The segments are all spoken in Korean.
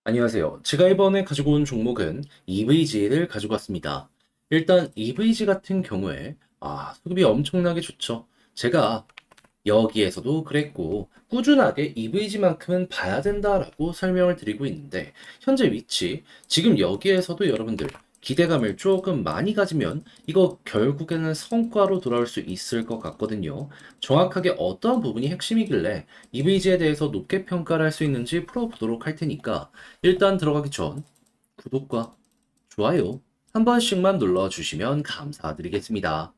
안녕하세요. 제가 이번에 가지고 온 종목은 EVG를 가지고 왔습니다. 일단 EVG 같은 경우에 수급이 엄청나게 좋죠. 제가 여기에서도 그랬고 꾸준하게 EVG만큼은 봐야 된다라고 설명을 드리고 있는데 현재 위치 지금 여기에서도 여러분들 기대감을 조금 많이 가지면 이거 결국에는 성과로 돌아올 수 있을 것 같거든요. 정확하게 어떠한 부분이 핵심이길래 EVG에 대해서 높게 평가를 할 수 있는지 풀어보도록 할 테니까 일단 들어가기 전 구독과 좋아요 한 번씩만 눌러주시면 감사드리겠습니다.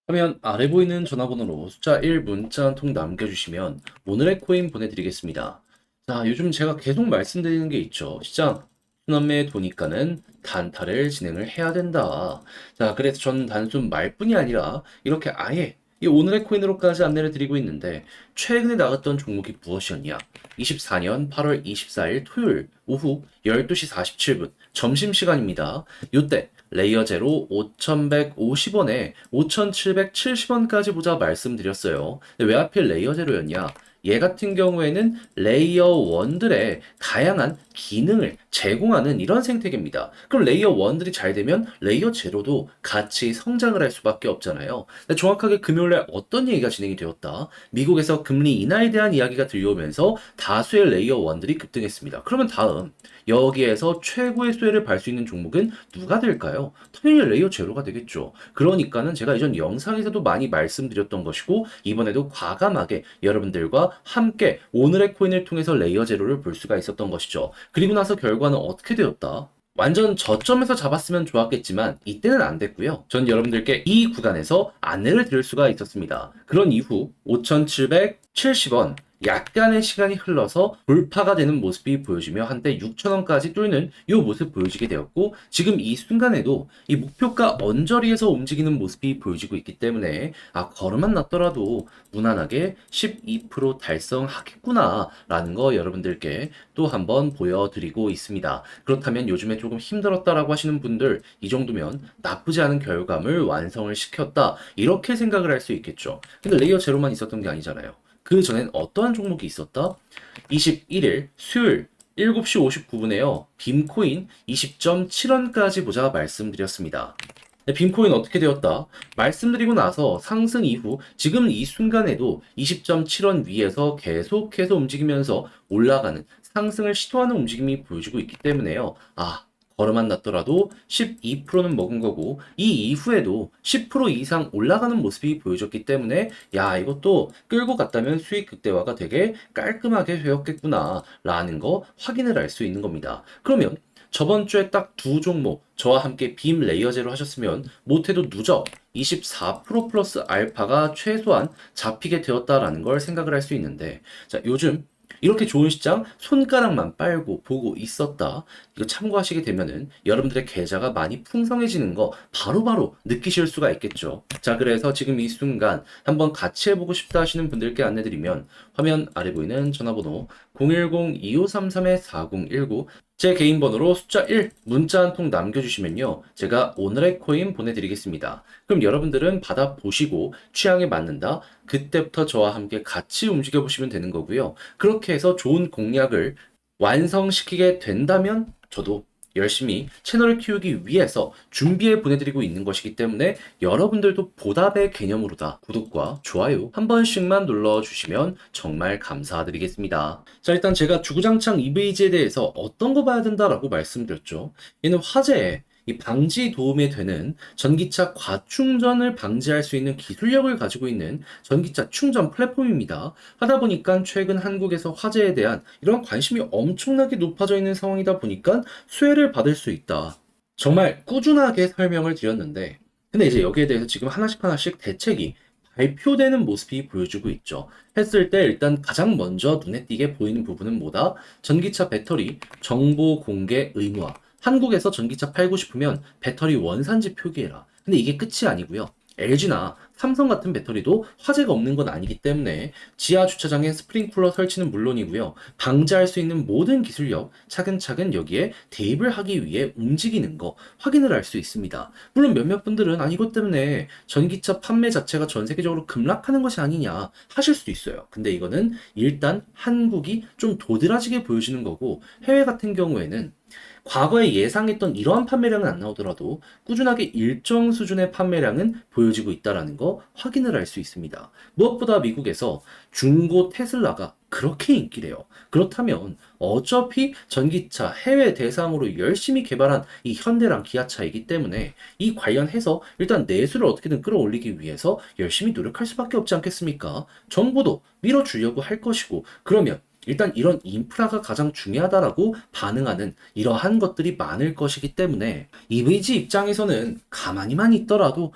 화면 아래 보이는 전화번호로 숫자 1 문자 한 통 남겨주시면 오늘의 코인 보내드리겠습니다. 자, 요즘 제가 계속 말씀드리는 게 있죠. 시장 순환매 도니까는 단타를 진행을 해야 된다. 자, 그래서 저는 단순 말뿐이 아니라 이렇게 아예 이 오늘의 코인으로까지 안내를 드리고 있는데 최근에 나갔던 종목이 무엇이었냐? 24년 8월 24일 토요일 오후 12시 47분 점심시간입니다. 요때 레이어 제로 5,150원에 5,770원까지 보자 말씀드렸어요. 근데 왜 하필 레이어 제로였냐? 얘 같은 경우에는 레이어 1들의 다양한 기능을 제공하는 이런 생태계입니다. 그럼 레이어 1들이 잘 되면 레이어 제로도 같이 성장을 할 수밖에 없잖아요. 근데 정확하게 금요일에 어떤 얘기가 진행이 되었다? 미국에서 금리 인하에 대한 이야기가 들려오면서 다수의 레이어 1들이 급등했습니다. 그러면 다음 여기에서 최고의 수혜를 발 수 있는 종목은 누가 될까요? 당연히 레이어 제로가 되겠죠. 그러니까는 제가 이전 영상에서도 많이 말씀드렸던 것이고 이번에도 과감하게 여러분들과 함께 오늘의 코인을 통해서 레이어 제로를 볼 수가 있었던 것이죠. 그리고 나서 결과는 어떻게 되었다? 완전 저점에서 잡았으면 좋았겠지만 이때는 안 됐고요. 전 여러분들께 이 구간에서 안내를 드릴 수가 있었습니다. 그런 이후 5,770원 약간의 시간이 흘러서 돌파가 되는 모습이 보여지며 한때 6,000원까지 뚫는 이 모습 보여지게 되었고 지금 이 순간에도 이 목표가 언저리에서 움직이는 모습이 보여지고 있기 때문에 걸음만 났더라도 무난하게 12% 달성하겠구나 라는 거 여러분들께 또 한번 보여드리고 있습니다. 그렇다면 요즘에 조금 힘들었다라고 하시는 분들 이 정도면 나쁘지 않은 결과물 완성을 시켰다 이렇게 생각을 할 수 있겠죠. 근데 레이어 제로만 있었던 게 아니잖아요. 그 전엔 어떠한 종목이 있었다? 21일 수요일 7시 59분에요. 빔코인 20.7원까지 보자 말씀드렸습니다. 네, 빔코인 어떻게 되었다? 말씀드리고 나서 상승 이후 지금 이 순간에도 20.7원 위에서 계속해서 움직이면서 올라가는 상승을 시도하는 움직임이 보여지고 있기 때문에요. 걸음만 났더라도 12%는 먹은 거고 이 이후에도 10% 이상 올라가는 모습이 보여졌기 때문에 이것도 끌고 갔다면 수익 극대화가 되게 깔끔하게 되었겠구나 라는 거 확인을 할 수 있는 겁니다. 그러면 저번 주에 딱 두 종목 저와 함께 빔 레이어제로 하셨으면 못해도 누적 24% 플러스 알파가 최소한 잡히게 되었다라는 걸 생각을 할 수 있는데 자, 요즘 이렇게 좋은 시장 손가락만 빨고 보고 있었다. 이거 참고하시게 되면은 여러분들의 계좌가 많이 풍성해지는 거 바로바로 느끼실 수가 있겠죠. 자, 그래서 지금 이 순간 한번 같이 해보고 싶다 하시는 분들께 안내드리면 화면 아래 보이는 전화번호 010-2533-4019 제 개인 번호로 숫자 1 문자 한 통 남겨주시면요. 제가 오늘의 코인 보내드리겠습니다. 그럼 여러분들은 받아보시고 취향에 맞는다. 그때부터 저와 함께 같이 움직여 보시면 되는 거고요. 그렇게 해서 좋은 공략을 완성시키게 된다면 저도 열심히 채널을 키우기 위해서 준비해 보내드리고 있는 것이기 때문에 여러분들도 보답의 개념으로다 구독과 좋아요 한 번씩만 눌러주시면 정말 감사드리겠습니다. 자, 일단 제가 주구장창 EVG에 대해서 어떤 거 봐야 된다라고 말씀드렸죠. 얘는 화재에 이 방지 도움이 되는 전기차 과충전을 방지할 수 있는 기술력을 가지고 있는 전기차 충전 플랫폼입니다. 하다 보니까 최근 한국에서 화재에 대한 이런 관심이 엄청나게 높아져 있는 상황이다 보니까 수혜를 받을 수 있다. 정말 꾸준하게 설명을 드렸는데, 근데 이제 여기에 대해서 지금 하나씩 하나씩 대책이 발표되는 모습이 보여주고 있죠. 했을 때 일단 가장 먼저 눈에 띄게 보이는 부분은 뭐다? 전기차 배터리 정보 공개 의무화. 한국에서 전기차 팔고 싶으면 배터리 원산지 표기해라. 근데 이게 끝이 아니고요. LG나 삼성 같은 배터리도 화재가 없는 건 아니기 때문에 지하 주차장에 스프링쿨러 설치는 물론이고요. 방지할 수 있는 모든 기술력 차근차근 여기에 대입을 하기 위해 움직이는 거 확인을 할 수 있습니다. 물론 몇몇 분들은 이것 때문에 전기차 판매 자체가 전 세계적으로 급락하는 것이 아니냐 하실 수도 있어요. 근데 이거는 일단 한국이 좀 도드라지게 보여주는 거고, 해외 같은 경우에는 과거에 예상했던 이러한 판매량은 안 나오더라도 꾸준하게 일정 수준의 판매량은 보여지고 있다는 거 확인을 할 수 있습니다. 무엇보다 미국에서 중고 테슬라가 그렇게 인기래요. 그렇다면 어차피 전기차 해외 대상으로 열심히 개발한 이 현대랑 기아차이기 때문에 이 관련해서 일단 내수를 어떻게든 끌어올리기 위해서 열심히 노력할 수밖에 없지 않겠습니까? 정부도 밀어주려고 할 것이고, 그러면 일단 이런 인프라가 가장 중요하다라고 반응하는 이러한 것들이 많을 것이기 때문에 EVG 입장에서는 가만히만 있더라도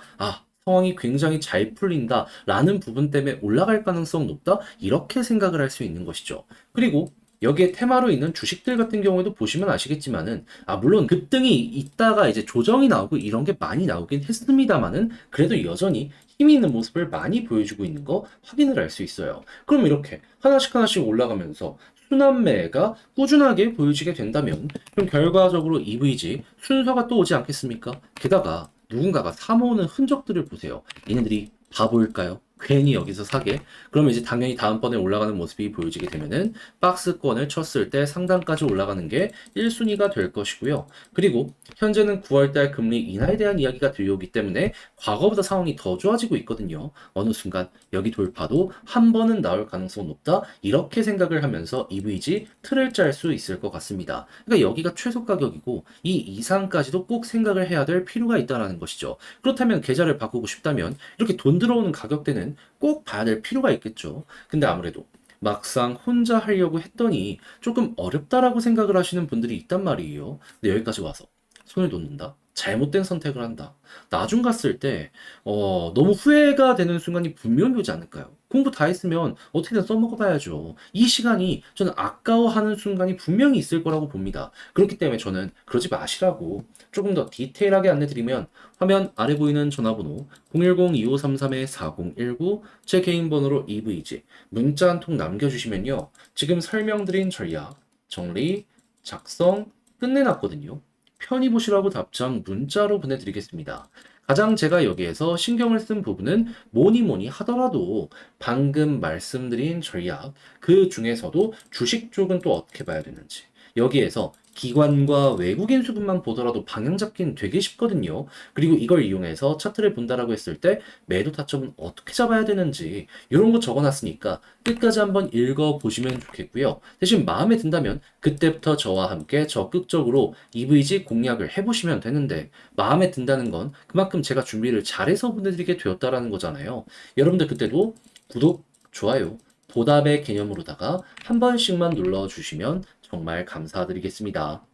상황이 굉장히 잘 풀린다라는 부분 때문에 올라갈 가능성 높다, 이렇게 생각을 할 수 있는 것이죠. 그리고 여기에 테마로 있는 주식들 같은 경우에도 보시면 아시겠지만은 물론 급등이 있다가 이제 조정이 나오고 이런 게 많이 나오긴 했습니다만은 그래도 여전히 힘이 있는 모습을 많이 보여주고 있는 거 확인을 할 수 있어요. 그럼 이렇게 하나씩 하나씩 올라가면서 순환매가 꾸준하게 보여지게 된다면 그럼 결과적으로 EVG 순서가 또 오지 않겠습니까? 게다가 누군가가 사모으는 흔적들을 보세요. 얘네들이 바보일까요? 괜히 여기서 사게? 그러면 이제 당연히 다음번에 올라가는 모습이 보여지게 되면은 박스권을 쳤을 때 상단까지 올라가는 게 1순위가 될 것이고요. 그리고 현재는 9월달 금리 인하에 대한 이야기가 들려오기 때문에 과거보다 상황이 더 좋아지고 있거든요. 어느 순간 여기 돌파도 한 번은 나올 가능성 높다, 이렇게 생각을 하면서 EVG 틀을 짤 수 있을 것 같습니다. 그러니까 여기가 최소 가격이고 이 이상까지도 꼭 생각을 해야 될 필요가 있다는 것이죠. 그렇다면 계좌를 바꾸고 싶다면 이렇게 돈 들어오는 가격대는 꼭 봐야 될 필요가 있겠죠. 근데 아무래도 막상 혼자 하려고 했더니 조금 어렵다라고 생각을 하시는 분들이 있단 말이에요. 근데 여기까지 와서 손을 놓는다, 잘못된 선택을 한다, 나중 갔을 때 너무 후회가 되는 순간이 분명히 오지 않을까요? 공부 다 했으면 어떻게든 써먹어봐야죠. 이 시간이 저는 아까워하는 순간이 분명히 있을 거라고 봅니다. 그렇기 때문에 저는 그러지 마시라고 조금 더 디테일하게 안내드리면, 화면 아래 보이는 전화번호 010-2533-4019, 제 개인 번호로 EVG 문자 한 통 남겨주시면요, 지금 설명드린 전략 정리, 작성 끝내놨거든요. 편히 보시라고 답장 문자로 보내드리겠습니다. 가장 제가 여기에서 신경을 쓴 부분은 뭐니 뭐니 하더라도 방금 말씀드린 전략, 그 중에서도 주식 쪽은 또 어떻게 봐야 되는지, 여기에서 기관과 외국인 수급만 보더라도 방향 잡기는 되게 쉽거든요. 그리고 이걸 이용해서 차트를 본다라고 했을 때 매도 타점은 어떻게 잡아야 되는지 이런 거 적어놨으니까 끝까지 한번 읽어보시면 좋겠고요. 대신 마음에 든다면 그때부터 저와 함께 적극적으로 EVG 공략을 해보시면 되는데, 마음에 든다는 건 그만큼 제가 준비를 잘해서 보내드리게 되었다라는 거잖아요. 여러분들 그때도 구독, 좋아요, 보답의 개념으로다가 한 번씩만 눌러주시면 정말 감사드리겠습니다.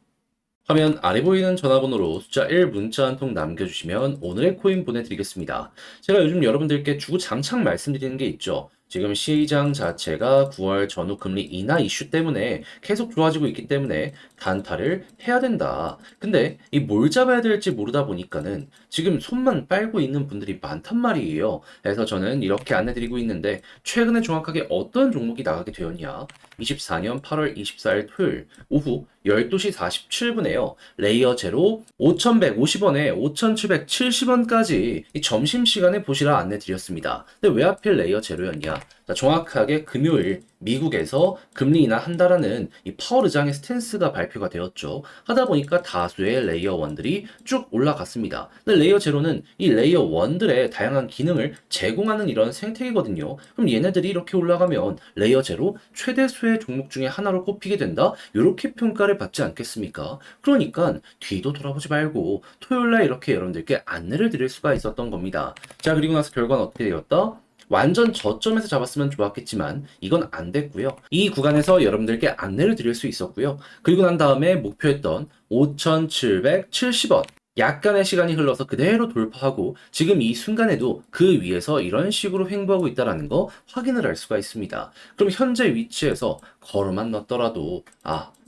화면 아래 보이는 전화번호로 숫자 1 문자 한 통 남겨주시면 오늘의 코인 보내드리겠습니다. 제가 요즘 여러분들께 주구장창 말씀드리는 게 있죠. 지금 시장 자체가 9월 전후 금리 인하 이슈 때문에 계속 좋아지고 있기 때문에 단타를 해야 된다. 근데 이 뭘 잡아야 될지 모르다 보니까는 지금 손만 빨고 있는 분들이 많단 말이에요. 그래서 저는 이렇게 안내드리고 있는데, 최근에 정확하게 어떤 종목이 나가게 되었냐? 24년 8월 24일 토요일 오후 12시 47분에요. 레이어 제로 5,150원에 5,770원까지 이 점심시간에 보시라 안내드렸습니다. 근데 왜 하필 레이어 제로였냐? 자, 정확하게 금요일 미국에서 금리 인하한다라는 이 파월 의장의 스탠스가 발표가 되었죠. 하다 보니까 다수의 레이어 1들이 쭉 올라갔습니다. 근데 레이어 제로는 이 레이어 1들의 다양한 기능을 제공하는 이런 생태계거든요. 그럼 얘네들이 이렇게 올라가면 레이어 제로 최대 수의 종목 중에 하나로 꼽히게 된다, 이렇게 평가를 받지 않겠습니까? 그러니까 뒤도 돌아보지 말고 토요일날 이렇게 여러분들께 안내를 드릴 수가 있었던 겁니다. 자, 그리고 나서 결과는 어떻게 되었다? 완전 저점에서 잡았으면 좋았겠지만 이건 안 됐고요. 이 구간에서 여러분들께 안내를 드릴 수 있었고요. 그리고 난 다음에 목표했던 5,770원, 약간의 시간이 흘러서 그대로 돌파하고 지금 이 순간에도 그 위에서 이런 식으로 횡보하고 있다는 거 확인을 할 수가 있습니다. 그럼 현재 위치에서 걸어만 넣었더라도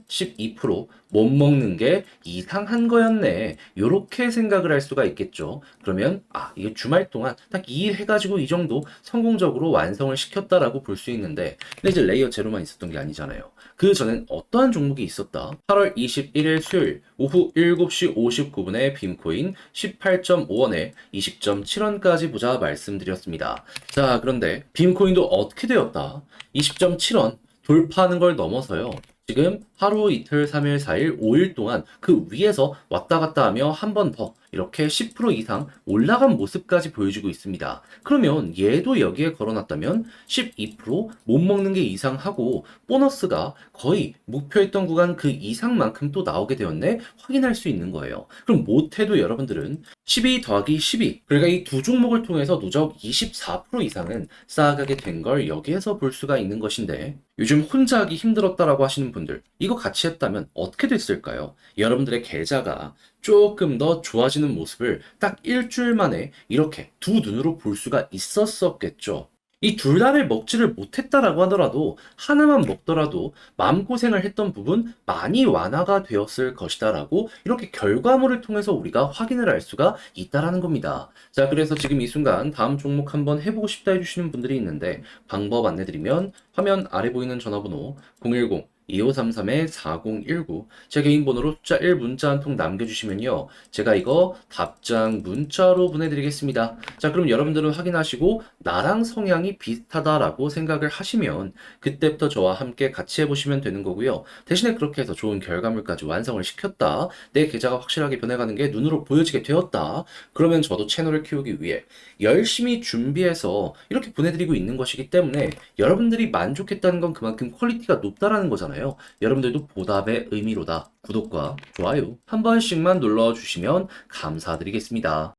12%못 먹는 게 이상한 거였네. 요렇게 생각을 할 수가 있겠죠. 그러면 이게 주말 동안 딱 2일 해가지고 이 정도 성공적으로 완성을 시켰다라고 볼 수 있는데, 근데 이제 레이어 제로만 있었던 게 아니잖아요. 그 전엔 어떠한 종목이 있었다? 8월 21일 수요일 오후 7시 59분에 빔코인 18.5원에 20.7원까지 보자 말씀드렸습니다. 자, 그런데 빔코인도 어떻게 되었다? 20.7원 돌파하는 걸 넘어서요. 지금 하루, 이틀, 3일, 4일, 5일 동안 그 위에서 왔다 갔다 하며 한 번 더 이렇게 10% 이상 올라간 모습까지 보여주고 있습니다. 그러면 얘도 여기에 걸어놨다면 12%못 먹는 게 이상하고 보너스가 거의 목표했던 구간 그 이상만큼 또 나오게 되었네? 확인할 수 있는 거예요. 그럼 못해도 여러분들은 12 더하기 12, 그러니까 이 두 종목을 통해서 누적 24% 이상은 쌓아가게 된 걸 여기에서 볼 수가 있는 것인데, 요즘 혼자 하기 힘들었다라고 하시는 분들, 이거 같이 했다면 어떻게 됐을까요? 여러분들의 계좌가 조금 더 좋아지는 모습을 딱 일주일 만에 이렇게 두 눈으로 볼 수가 있었었겠죠. 이 둘 다를 먹지를 못했다라고 하더라도 하나만 먹더라도 마음고생을 했던 부분 많이 완화가 되었을 것이다라고 이렇게 결과물을 통해서 우리가 확인을 할 수가 있다라는 겁니다. 자, 그래서 지금 이 순간 다음 종목 한번 해보고 싶다 해주시는 분들이 있는데, 방법 안내드리면 화면 아래 보이는 전화번호 010 2533-4019 제 개인 번호로 숫자 1 문자 한 통 남겨주시면요, 제가 이거 답장 문자로 보내드리겠습니다. 자, 그럼 여러분들은 확인하시고 나랑 성향이 비슷하다라고 생각을 하시면 그때부터 저와 함께 같이 해보시면 되는 거고요. 대신에 그렇게 해서 좋은 결과물까지 완성을 시켰다, 내 계좌가 확실하게 변해가는 게 눈으로 보여지게 되었다, 그러면 저도 채널을 키우기 위해 열심히 준비해서 이렇게 보내드리고 있는 것이기 때문에 여러분들이 만족했다는 건 그만큼 퀄리티가 높다라는 거잖아요. 여러분들도 보답의 의미로다 구독과 좋아요 한 번씩만 눌러주시면 감사드리겠습니다.